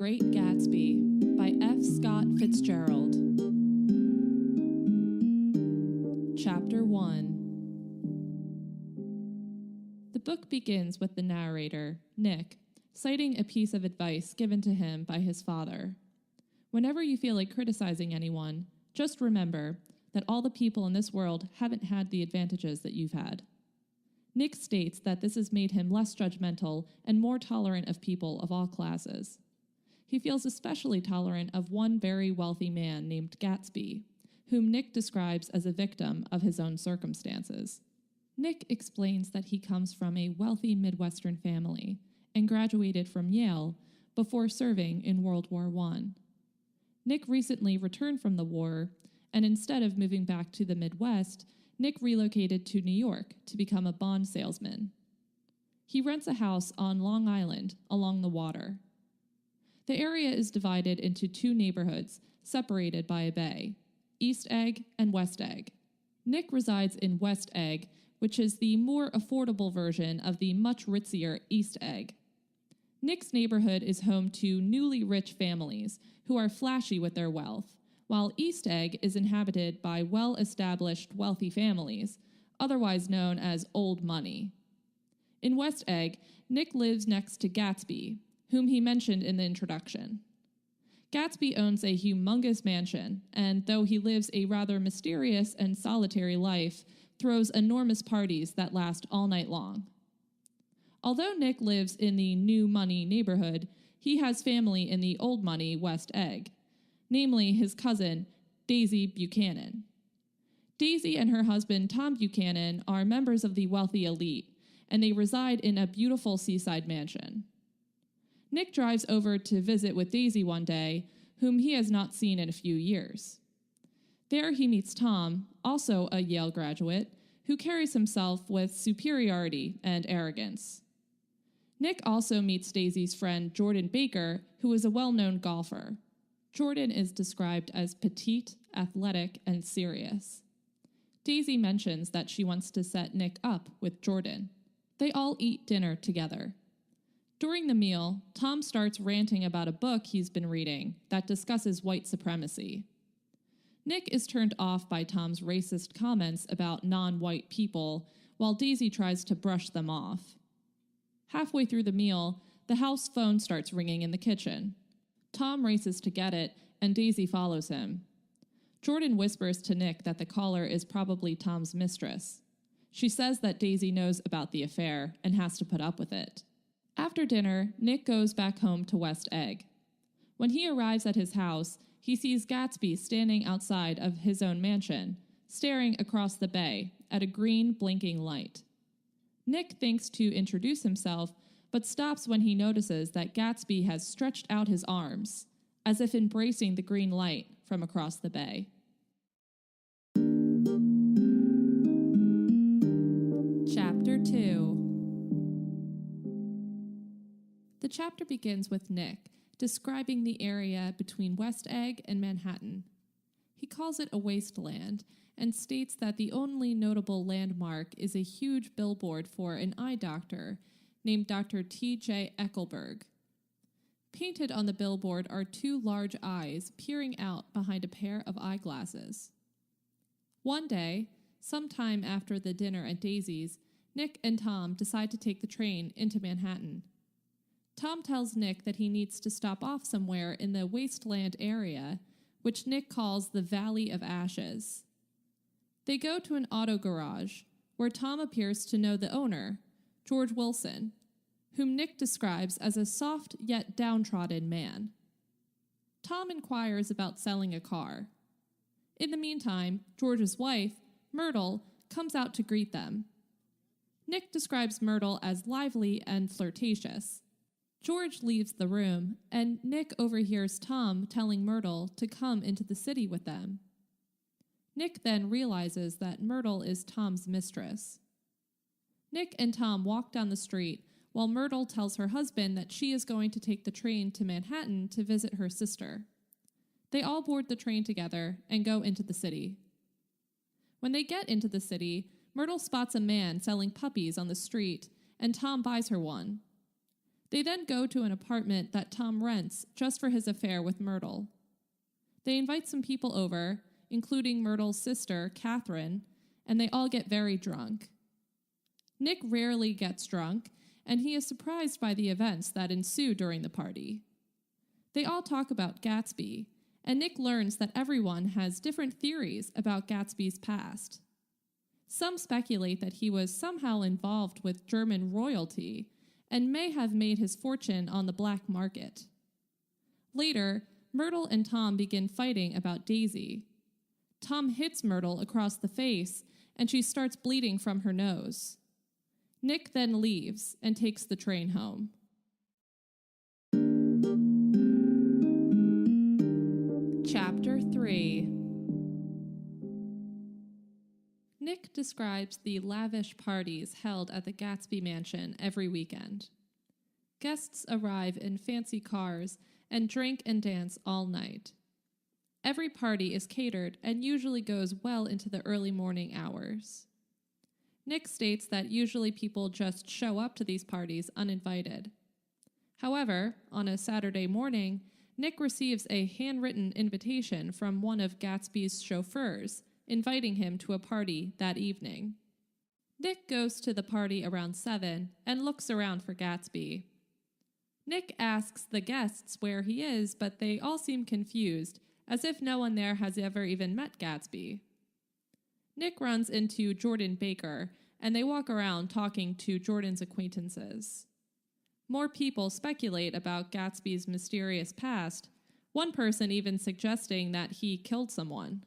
Great Gatsby by F. Scott Fitzgerald. Chapter 1. The book begins with the narrator, Nick, citing a piece of advice given to him by his father. Whenever you feel like criticizing anyone, just remember that all the people in this world haven't had the advantages that you've had. Nick states that this has made him less judgmental and more tolerant of people of all classes. He feels especially tolerant of one very wealthy man named Gatsby, whom Nick describes as a victim of his own circumstances. Nick explains that he comes from a wealthy Midwestern family and graduated from Yale before serving in World War I. Nick recently returned from the war, and instead of moving back to the Midwest, Nick relocated to New York to become a bond salesman. He rents a house on Long Island along the water. The area is divided into two neighborhoods separated by a bay, East Egg and West Egg. Nick resides in West Egg, which is the more affordable version of the much ritzier East Egg. Nick's neighborhood is home to newly rich families who are flashy with their wealth, while East Egg is inhabited by well-established wealthy families, otherwise known as old money. In West Egg, Nick lives next to Gatsby, whom he mentioned in the introduction. Gatsby owns a humongous mansion, and though he lives a rather mysterious and solitary life, throws enormous parties that last all night long. Although Nick lives in the new money neighborhood, he has family in the old money West Egg, namely his cousin, Daisy Buchanan. Daisy and her husband, Tom Buchanan, are members of the wealthy elite, and they reside in a beautiful seaside mansion. Nick drives over to visit with Daisy one day, whom he has not seen in a few years. There he meets Tom, also a Yale graduate, who carries himself with superiority and arrogance. Nick also meets Daisy's friend Jordan Baker, who is a well-known golfer. Jordan is described as petite, athletic, and serious. Daisy mentions that she wants to set Nick up with Jordan. They all eat dinner together. During the meal, Tom starts ranting about a book he's been reading that discusses white supremacy. Nick is turned off by Tom's racist comments about non-white people, while Daisy tries to brush them off. Halfway through the meal, the house phone starts ringing in the kitchen. Tom races to get it, and Daisy follows him. Jordan whispers to Nick that the caller is probably Tom's mistress. She says that Daisy knows about the affair and has to put up with it. After dinner, Nick goes back home to West Egg. When he arrives at his house, he sees Gatsby standing outside of his own mansion, staring across the bay at a green, blinking light. Nick thinks to introduce himself, but stops when he notices that Gatsby has stretched out his arms, as if embracing the green light from across the bay. Chapter 2. The chapter begins with Nick describing the area between West Egg and Manhattan. He calls it a wasteland and states that the only notable landmark is a huge billboard for an eye doctor named Dr. T.J. Eckelberg. Painted on the billboard are two large eyes peering out behind a pair of eyeglasses. One day, sometime after the dinner at Daisy's, Nick and Tom decide to take the train into Manhattan. Tom tells Nick that he needs to stop off somewhere in the wasteland area, which Nick calls the Valley of Ashes. They go to an auto garage, where Tom appears to know the owner, George Wilson, whom Nick describes as a soft yet downtrodden man. Tom inquires about selling a car. In the meantime, George's wife, Myrtle, comes out to greet them. Nick describes Myrtle as lively and flirtatious. George leaves the room, and Nick overhears Tom telling Myrtle to come into the city with them. Nick then realizes that Myrtle is Tom's mistress. Nick and Tom walk down the street while Myrtle tells her husband that she is going to take the train to Manhattan to visit her sister. They all board the train together and go into the city. When they get into the city, Myrtle spots a man selling puppies on the street, and Tom buys her one. They then go to an apartment that Tom rents just for his affair with Myrtle. They invite some people over, including Myrtle's sister, Catherine, and they all get very drunk. Nick rarely gets drunk, and he is surprised by the events that ensue during the party. They all talk about Gatsby, and Nick learns that everyone has different theories about Gatsby's past. Some speculate that he was somehow involved with German royalty and may have made his fortune on the black market. Later, Myrtle and Tom begin fighting about Daisy. Tom hits Myrtle across the face, and she starts bleeding from her nose. Nick then leaves and takes the train home. Chapter 3. Nick describes the lavish parties held at the Gatsby mansion every weekend. Guests arrive in fancy cars and drink and dance all night. Every party is catered and usually goes well into the early morning hours. Nick states that usually people just show up to these parties uninvited. However, on a Saturday morning, Nick receives a handwritten invitation from one of Gatsby's chauffeurs, inviting him to a party that evening. Nick goes to the party around 7 and looks around for Gatsby. Nick asks the guests where he is, but they all seem confused, as if no one there has ever even met Gatsby. Nick runs into Jordan Baker, and they walk around talking to Jordan's acquaintances. More people speculate about Gatsby's mysterious past, one person even suggesting that he killed someone.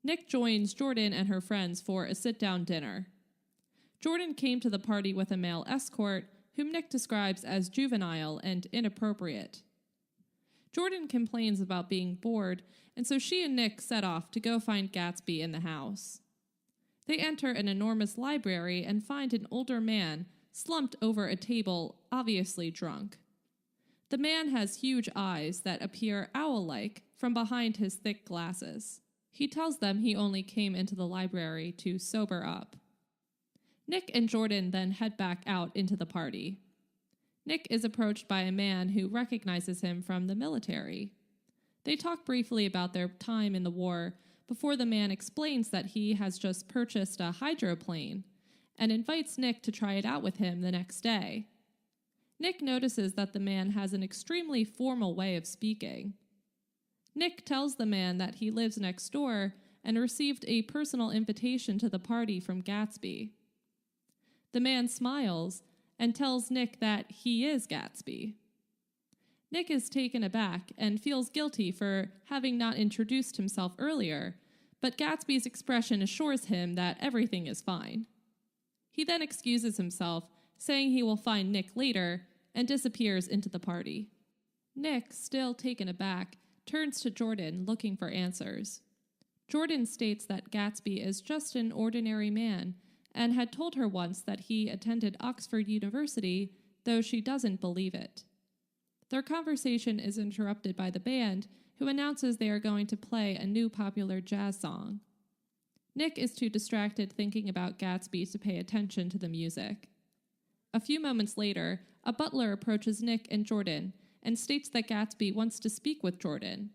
Nick joins Jordan and her friends for a sit-down dinner. Jordan came to the party with a male escort, whom Nick describes as juvenile and inappropriate. Jordan complains about being bored, and so she and Nick set off to go find Gatsby in the house. They enter an enormous library and find an older man slumped over a table, obviously drunk. The man has huge eyes that appear owl-like from behind his thick glasses. He tells them he only came into the library to sober up. Nick and Jordan then head back out into the party. Nick is approached by a man who recognizes him from the military. They talk briefly about their time in the war before the man explains that he has just purchased a hydroplane and invites Nick to try it out with him the next day. Nick notices that the man has an extremely formal way of speaking. Nick tells the man that he lives next door and received a personal invitation to the party from Gatsby. The man smiles and tells Nick that he is Gatsby. Nick is taken aback and feels guilty for having not introduced himself earlier, but Gatsby's expression assures him that everything is fine. He then excuses himself, saying he will find Nick later, and disappears into the party. Nick, still taken aback, turns to Jordan looking for answers. Jordan states that Gatsby is just an ordinary man and had told her once that he attended Oxford University, though she doesn't believe it. Their conversation is interrupted by the band, who announces they are going to play a new popular jazz song. Nick is too distracted thinking about Gatsby to pay attention to the music. A few moments later, a butler approaches Nick and Jordan and states that Gatsby wants to speak with Jordan.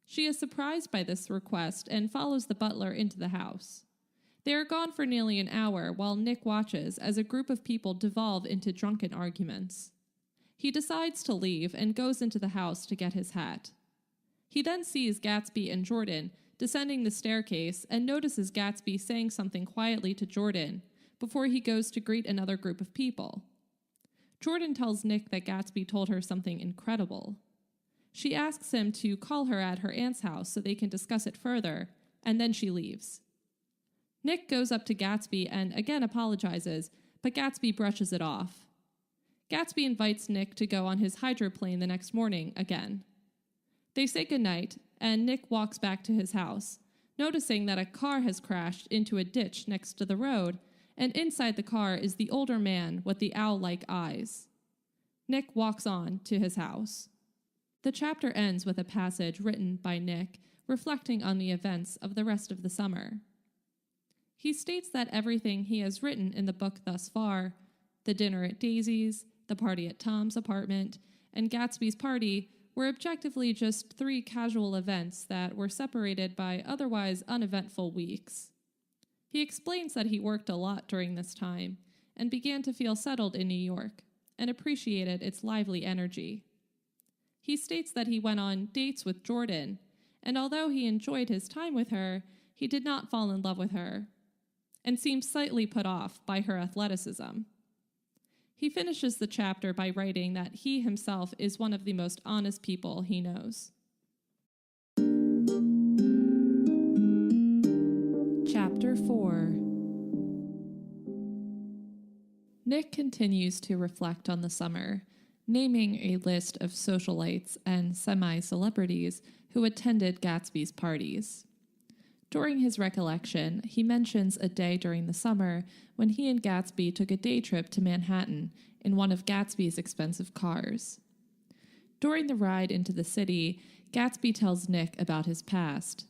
She is surprised by this request and follows the butler into the house. They are gone for nearly an hour while Nick watches as a group of people devolve into drunken arguments. He decides to leave and goes into the house to get his hat. He then sees Gatsby and Jordan descending the staircase and notices Gatsby saying something quietly to Jordan before he goes to greet another group of people. Jordan tells Nick that Gatsby told her something incredible. She asks him to call her at her aunt's house so they can discuss it further, and then she leaves. Nick goes up to Gatsby and again apologizes, but Gatsby brushes it off. Gatsby invites Nick to go on his hydroplane the next morning again. They say goodnight, and Nick walks back to his house, noticing that a car has crashed into a ditch next to the road, and inside the car is the older man with the owl-like eyes. Nick walks on to his house. The chapter ends with a passage written by Nick reflecting on the events of the rest of the summer. He states that everything he has written in the book thus far, the dinner at Daisy's, the party at Tom's apartment, and Gatsby's party were objectively just 3 casual events that were separated by otherwise uneventful weeks. He explains that he worked a lot during this time and began to feel settled in New York and appreciated its lively energy. He states that he went on dates with Jordan, and although he enjoyed his time with her, he did not fall in love with her, and seemed slightly put off by her athleticism. He finishes the chapter by writing that he himself is one of the most honest people he knows. Chapter 4. Nick continues to reflect on the summer, naming a list of socialites and semi-celebrities who attended Gatsby's parties. During his recollection, he mentions a day during the summer when he and Gatsby took a day trip to Manhattan in one of Gatsby's expensive cars. During the ride into the city, Gatsby tells Nick about his past.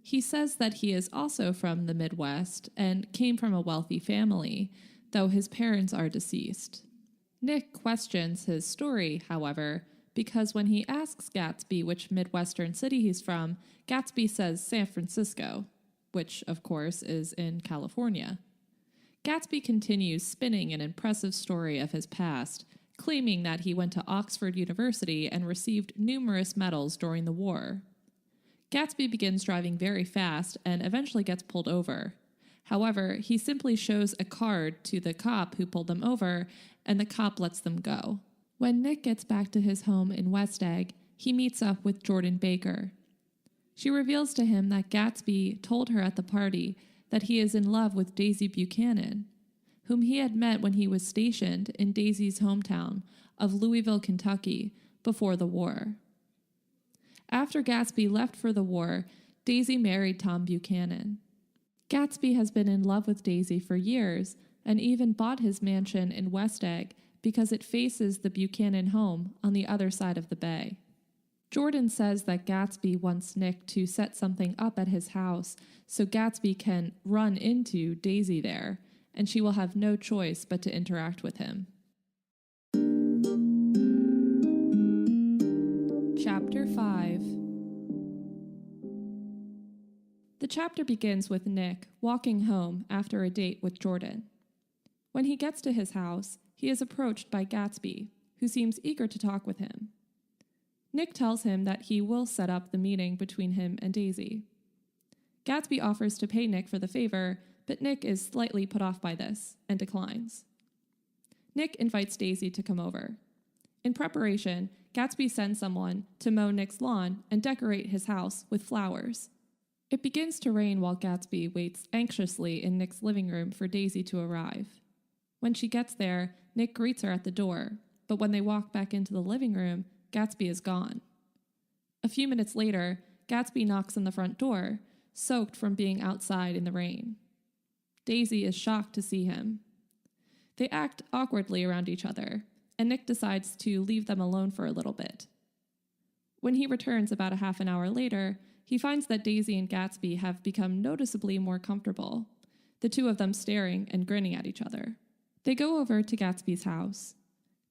He says that he is also from the Midwest and came from a wealthy family, though his parents are deceased. Nick questions his story, however, because when he asks Gatsby which Midwestern city he's from, Gatsby says San Francisco, which, of course, is in California. Gatsby continues spinning an impressive story of his past, claiming that he went to Oxford University and received numerous medals during the war. Gatsby begins driving very fast and eventually gets pulled over. However, he simply shows a card to the cop who pulled them over, and the cop lets them go. When Nick gets back to his home in West Egg, he meets up with Jordan Baker. She reveals to him that Gatsby told her at the party that he is in love with Daisy Buchanan, whom he had met when he was stationed in Daisy's hometown of Louisville, Kentucky, before the war. After Gatsby left for the war, Daisy married Tom Buchanan. Gatsby has been in love with Daisy for years and even bought his mansion in West Egg because it faces the Buchanan home on the other side of the bay. Jordan says that Gatsby wants Nick to set something up at his house so Gatsby can run into Daisy there, and she will have no choice but to interact with him. Chapter 5. The chapter begins with Nick walking home after a date with Jordan. When he gets to his house, he is approached by Gatsby, who seems eager to talk with him. Nick tells him that he will set up the meeting between him and Daisy. Gatsby offers to pay Nick for the favor, but Nick is slightly put off by this and declines. Nick invites Daisy to come over. In preparation, Gatsby sends someone to mow Nick's lawn and decorate his house with flowers. It begins to rain while Gatsby waits anxiously in Nick's living room for Daisy to arrive. When she gets there, Nick greets her at the door, but when they walk back into the living room, Gatsby is gone. A few minutes later, Gatsby knocks on the front door, soaked from being outside in the rain. Daisy is shocked to see him. They act awkwardly around each other, and Nick decides to leave them alone for a little bit. When he returns about a half an hour later, he finds that Daisy and Gatsby have become noticeably more comfortable, the two of them staring and grinning at each other. They go over to Gatsby's house.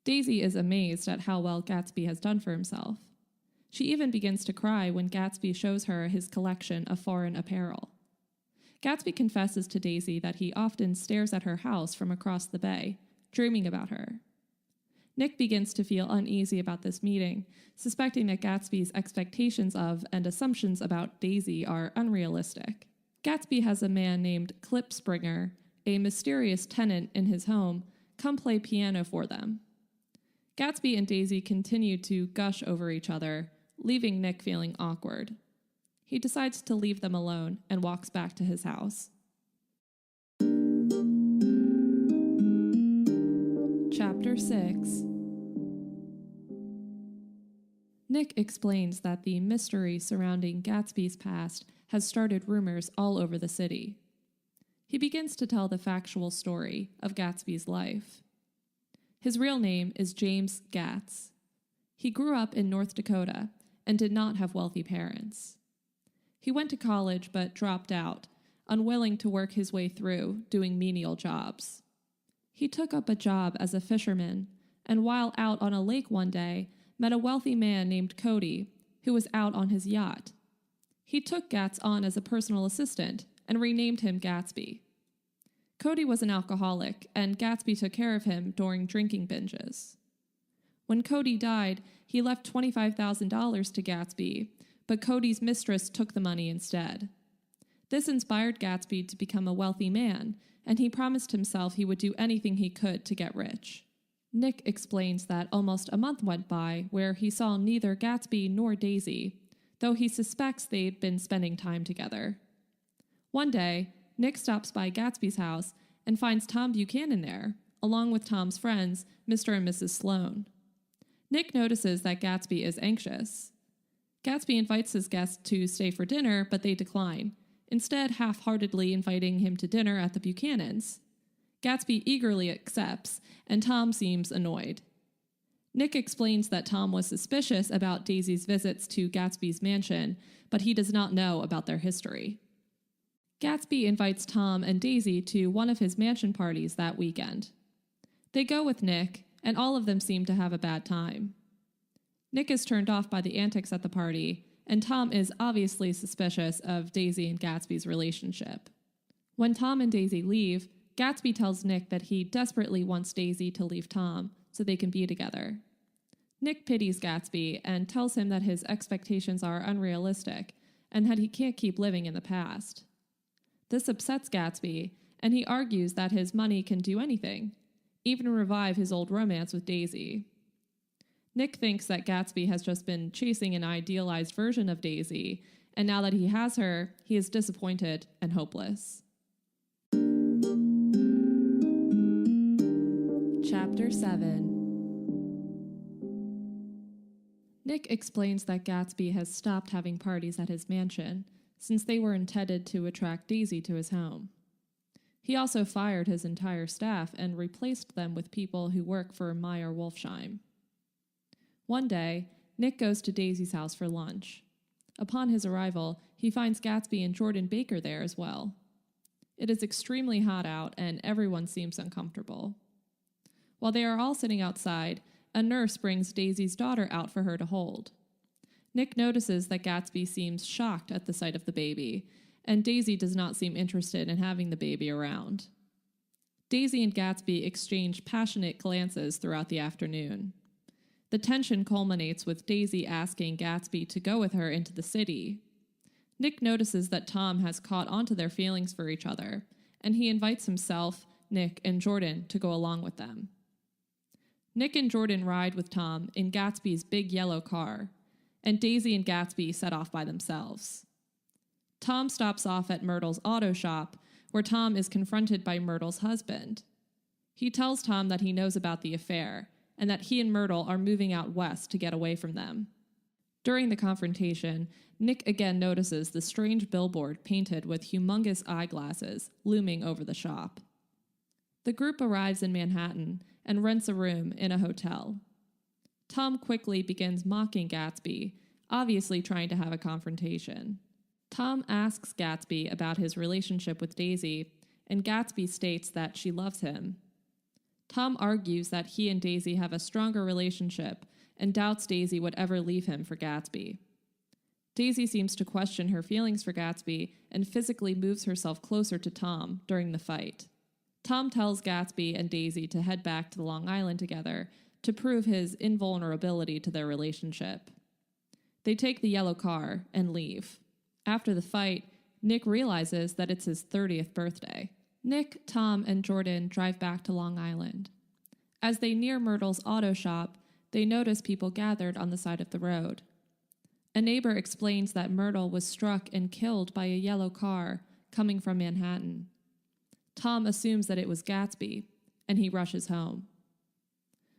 Daisy is amazed at how well Gatsby has done for himself. She even begins to cry when Gatsby shows her his collection of foreign apparel. Gatsby confesses to Daisy that he often stares at her house from across the bay, dreaming about her. Nick begins to feel uneasy about this meeting, suspecting that Gatsby's expectations of and assumptions about Daisy are unrealistic. Gatsby has a man named Clip Springer, a mysterious tenant in his home, come play piano for them. Gatsby and Daisy continue to gush over each other, leaving Nick feeling awkward. He decides to leave them alone and walks back to his house. Chapter 6. Nick explains that the mystery surrounding Gatsby's past has started rumors all over the city. He begins to tell the factual story of Gatsby's life. His real name is James Gatz. He grew up in North Dakota and did not have wealthy parents. He went to college but dropped out, unwilling to work his way through doing menial jobs. He took up a job as a fisherman and while out on a lake one day, met a wealthy man named Cody, who was out on his yacht. He took Gats on as a personal assistant and renamed him Gatsby. Cody was an alcoholic, and Gatsby took care of him during drinking binges. When Cody died, he left $25,000 to Gatsby, but Cody's mistress took the money instead. This inspired Gatsby to become a wealthy man, and he promised himself he would do anything he could to get rich. Nick explains that almost a month went by where he saw neither Gatsby nor Daisy, though he suspects they'd been spending time together. One day, Nick stops by Gatsby's house and finds Tom Buchanan there, along with Tom's friends, Mr. and Mrs. Sloan. Nick notices that Gatsby is anxious. Gatsby invites his guests to stay for dinner, but they decline, instead half-heartedly inviting him to dinner at the Buchanans'. Gatsby eagerly accepts, and Tom seems annoyed. Nick explains that Tom was suspicious about Daisy's visits to Gatsby's mansion, but he does not know about their history. Gatsby invites Tom and Daisy to one of his mansion parties that weekend. They go with Nick, and all of them seem to have a bad time. Nick is turned off by the antics at the party, and Tom is obviously suspicious of Daisy and Gatsby's relationship. When Tom and Daisy leave, Gatsby tells Nick that he desperately wants Daisy to leave Tom so they can be together. Nick pities Gatsby and tells him that his expectations are unrealistic and that he can't keep living in the past. This upsets Gatsby, and he argues that his money can do anything, even revive his old romance with Daisy. Nick thinks that Gatsby has just been chasing an idealized version of Daisy, and now that he has her, he is disappointed and hopeless. Chapter 7. Nick explains that Gatsby has stopped having parties at his mansion, since they were intended to attract Daisy to his home. He also fired his entire staff and replaced them with people who work for Meyer Wolfsheim. One day, Nick goes to Daisy's house for lunch. Upon his arrival, he finds Gatsby and Jordan Baker there as well. It is extremely hot out, and everyone seems uncomfortable. While they are all sitting outside, a nurse brings Daisy's daughter out for her to hold. Nick notices that Gatsby seems shocked at the sight of the baby, and Daisy does not seem interested in having the baby around. Daisy and Gatsby exchange passionate glances throughout the afternoon. The tension culminates with Daisy asking Gatsby to go with her into the city. Nick notices that Tom has caught onto their feelings for each other, and he invites himself, Nick, and Jordan to go along with them. Nick and Jordan ride with Tom in Gatsby's big yellow car, and Daisy and Gatsby set off by themselves. Tom stops off at Myrtle's auto shop, where Tom is confronted by Myrtle's husband. He tells Tom that he knows about the affair, and that he and Myrtle are moving out west to get away from them. During the confrontation, Nick again notices the strange billboard painted with humongous eyeglasses looming over the shop. The group arrives in Manhattan and rents a room in a hotel. Tom quickly begins mocking Gatsby, obviously trying to have a confrontation. Tom asks Gatsby about his relationship with Daisy, and Gatsby states that she loves him. Tom argues that he and Daisy have a stronger relationship and doubts Daisy would ever leave him for Gatsby. Daisy seems to question her feelings for Gatsby and physically moves herself closer to Tom during the fight. Tom tells Gatsby and Daisy to head back to Long Island together to prove his invulnerability to their relationship. They take the yellow car and leave. After the fight, Nick realizes that it's his 30th birthday. Nick, Tom, and Jordan drive back to Long Island. As they near Myrtle's auto shop, they notice people gathered on the side of the road. A neighbor explains that Myrtle was struck and killed by a yellow car coming from Manhattan. Tom assumes that it was Gatsby, and he rushes home.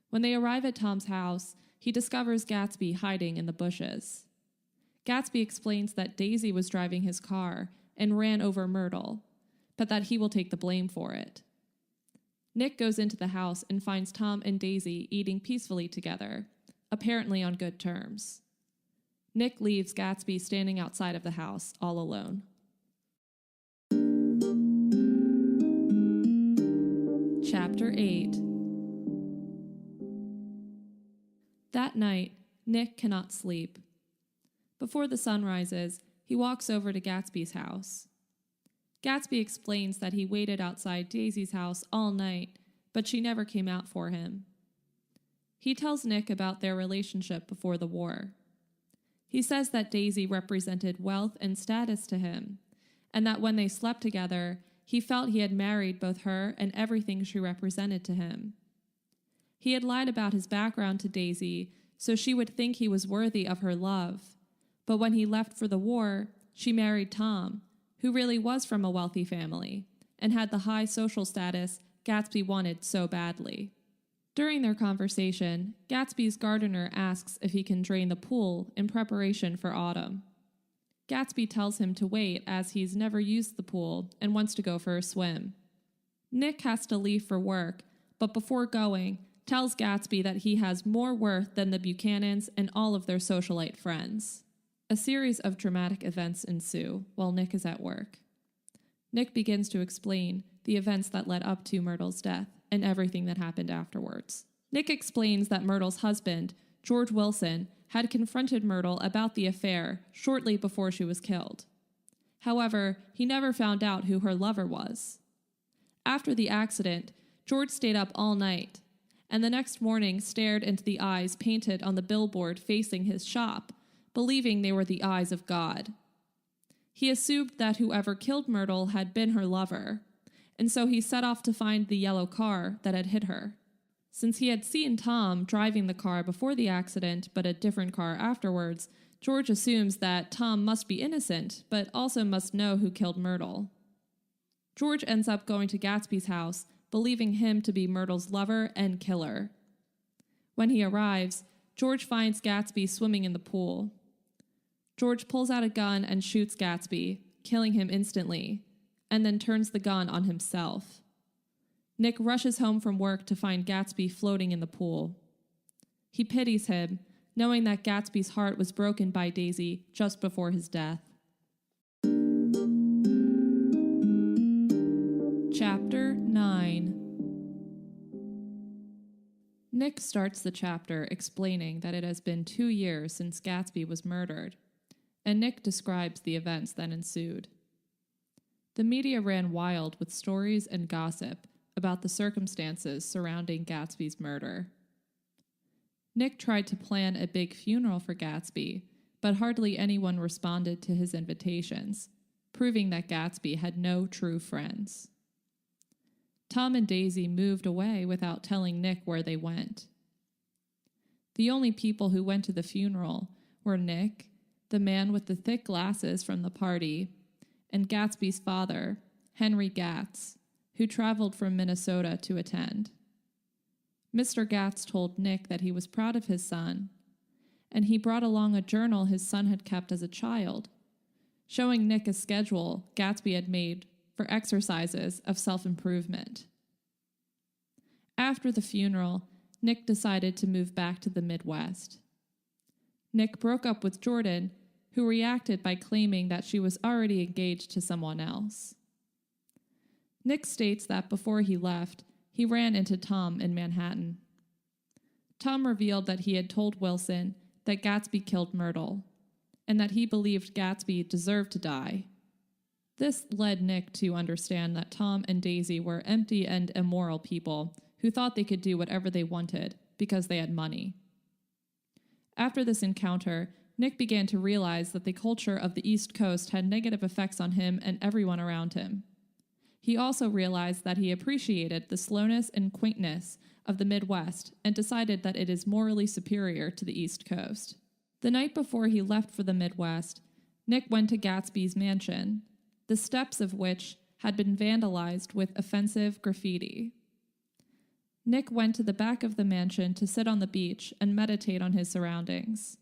When they arrive at Tom's house, he discovers Gatsby hiding in the bushes. Gatsby explains that Daisy was driving his car and ran over Myrtle, but that he will take the blame for it. Nick goes into the house and finds Tom and Daisy eating peacefully together, apparently on good terms. Nick leaves Gatsby standing outside of the house, all alone. Chapter 8. That night, Nick cannot sleep. Before the sun rises, he walks over to Gatsby's house. Gatsby explains that he waited outside Daisy's house all night, but she never came out for him. He tells Nick about their relationship before the war. He says that Daisy represented wealth and status to him, and that when they slept together, he felt he had married both her and everything she represented to him. He had lied about his background to Daisy so she would think he was worthy of her love, but when he left for the war, she married Tom, who really was from a wealthy family and had the high social status Gatsby wanted so badly. During their conversation, Gatsby's gardener asks if he can drain the pool in preparation for autumn. Gatsby tells him to wait as he's never used the pool and wants to go for a swim. Nick has to leave for work, but before going, tells Gatsby that he has more worth than the Buchanans and all of their socialite friends. A series of dramatic events ensue while Nick is at work. Nick begins to explain the events that led up to Myrtle's death and everything that happened afterwards. Nick explains that Myrtle's husband, George Wilson, had confronted Myrtle about the affair shortly before she was killed. However, he never found out who her lover was. After the accident, George stayed up all night, and the next morning stared into the eyes painted on the billboard facing his shop, believing they were the eyes of God. He assumed that whoever killed Myrtle had been her lover, and so he set off to find the yellow car that had hit her. Since he had seen Tom driving the car before the accident, but a different car afterwards, George assumes that Tom must be innocent, but also must know who killed Myrtle. George ends up going to Gatsby's house, believing him to be Myrtle's lover and killer. When he arrives, George finds Gatsby swimming in the pool. George pulls out a gun and shoots Gatsby, killing him instantly, and then turns the gun on himself. Nick rushes home from work to find Gatsby floating in the pool. He pities him, knowing that Gatsby's heart was broken by Daisy just before his death. Chapter 9. Nick starts the chapter explaining that it has been 2 years since Gatsby was murdered, and Nick describes the events that ensued. The media ran wild with stories and gossip about the circumstances surrounding Gatsby's murder. Nick tried to plan a big funeral for Gatsby, but hardly anyone responded to his invitations, proving that Gatsby had no true friends. Tom and Daisy moved away without telling Nick where they went. The only people who went to the funeral were Nick, the man with the thick glasses from the party, and Gatsby's father, Henry Gatz, who traveled from Minnesota to attend. Mr. Gatz told Nick that he was proud of his son, and he brought along a journal his son had kept as a child, showing Nick a schedule Gatsby had made for exercises of self-improvement. After the funeral, Nick decided to move back to the Midwest. Nick broke up with Jordan, who reacted by claiming that she was already engaged to someone else. Nick states that before he left, he ran into Tom in Manhattan. Tom revealed that he had told Wilson that Gatsby killed Myrtle, and that he believed Gatsby deserved to die. This led Nick to understand that Tom and Daisy were empty and immoral people who thought they could do whatever they wanted because they had money. After this encounter, Nick began to realize that the culture of the East Coast had negative effects on him and everyone around him. He also realized that he appreciated the slowness and quaintness of the Midwest and decided that it is morally superior to the East Coast. The night before he left for the Midwest, Nick went to Gatsby's mansion, the steps of which had been vandalized with offensive graffiti. Nick went to the back of the mansion to sit on the beach and meditate on his surroundings.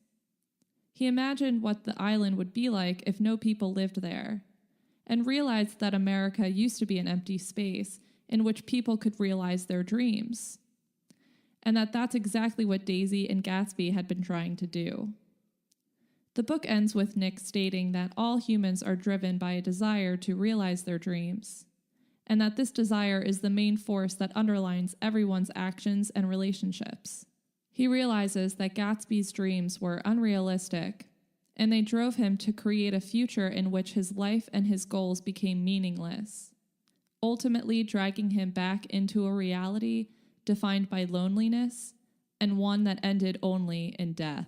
He imagined what the island would be like if no people lived there, and realized that America used to be an empty space in which people could realize their dreams, and that that's exactly what Daisy and Gatsby had been trying to do. The book ends with Nick stating that all humans are driven by a desire to realize their dreams, and that this desire is the main force that underlines everyone's actions and relationships. He realizes that Gatsby's dreams were unrealistic, and they drove him to create a future in which his life and his goals became meaningless, ultimately dragging him back into a reality defined by loneliness and one that ended only in death.